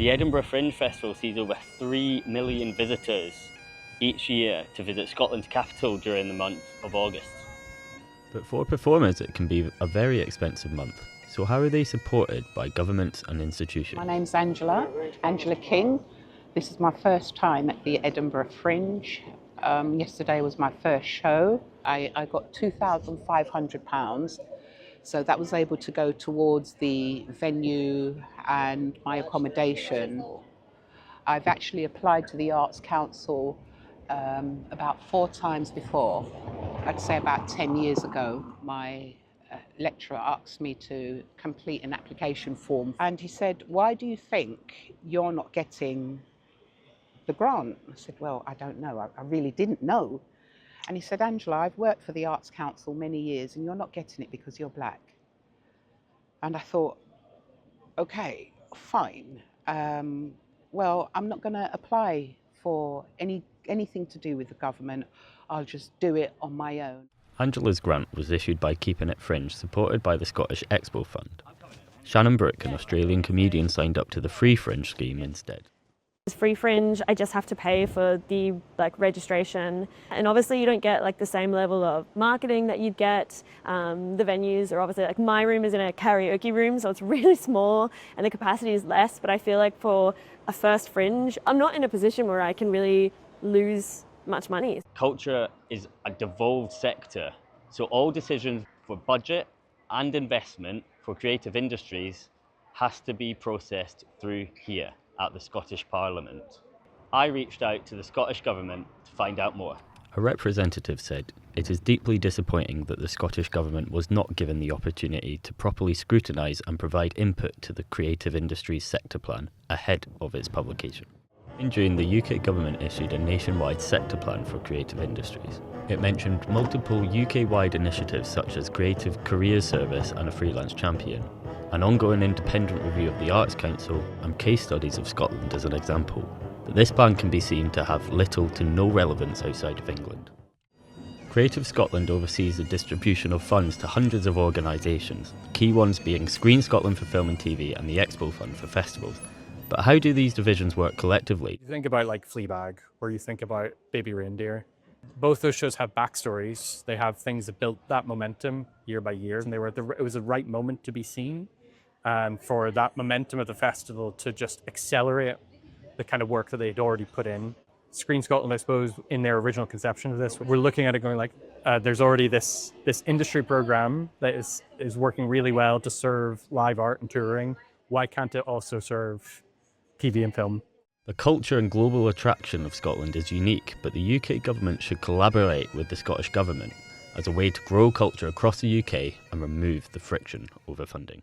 The Edinburgh Fringe Festival sees over 3 million visitors each year to visit Scotland's capital during the month of August. But for performers it can be a very expensive month. So how are they supported by governments and institutions? My name's Angela King. This is my first time at the Edinburgh Fringe. Yesterday was my first show. I got £2,500, so that was able to go towards the venue and my accommodation. I've actually applied to the Arts Council about 4 times before. I'd say about 10 years ago. My lecturer asked me to complete an application form, and he said, "Why do you think you're not getting the grant?" I said, "Well, I don't know. I really didn't know." And he said, "Angela, I've worked for the Arts Council many years and you're not getting it because you're black." And I thought, okay, fine. Well, I'm not going to apply for anything to do with the government. I'll just do it on my own. Angela's grant was issued by Keeping It Fringe, supported by the Scottish Expo Fund. Shannon Brooke, an Australian comedian, signed up to the Free Fringe scheme instead. It's free fringe. I just have to pay for the registration, and obviously you don't get the same level of marketing that you'd get. The venues are obviously my room is in a karaoke room, so it's really small and the capacity is less, but I feel like for a first fringe I'm not in a position where I can really lose much money. Culture is a devolved sector, so all decisions for budget and investment for creative industries has to be processed through here at the Scottish Parliament. I reached out to the Scottish Government to find out more. A representative said, "It is deeply disappointing that the Scottish Government was not given the opportunity to properly scrutinise and provide input to the Creative Industries Sector Plan ahead of its publication." In June, the UK Government issued a nationwide sector plan for creative industries. It mentioned multiple UK-wide initiatives such as Creative Careers Service and a Freelance Champion, an ongoing independent review of the Arts Council, and case studies of Scotland as an example. But this plan can be seen to have little to no relevance outside of England. Creative Scotland oversees the distribution of funds to hundreds of organisations, key ones being Screen Scotland for Film and TV and the Expo Fund for festivals. But how do these divisions work collectively? You think about Fleabag, or you think about Baby Reindeer. Both those shows have backstories. They have things that built that momentum year by year, and it was the right moment to be seen. For that momentum of the festival to just accelerate the kind of work that they'd already put in. Screen Scotland, I suppose, in their original conception of this, we're looking at it going there's already this industry program that is working really well to serve live art and touring. Why can't it also serve TV and film? The culture and global attraction of Scotland is unique, but the UK Government should collaborate with the Scottish Government as a way to grow culture across the UK and remove the friction over funding.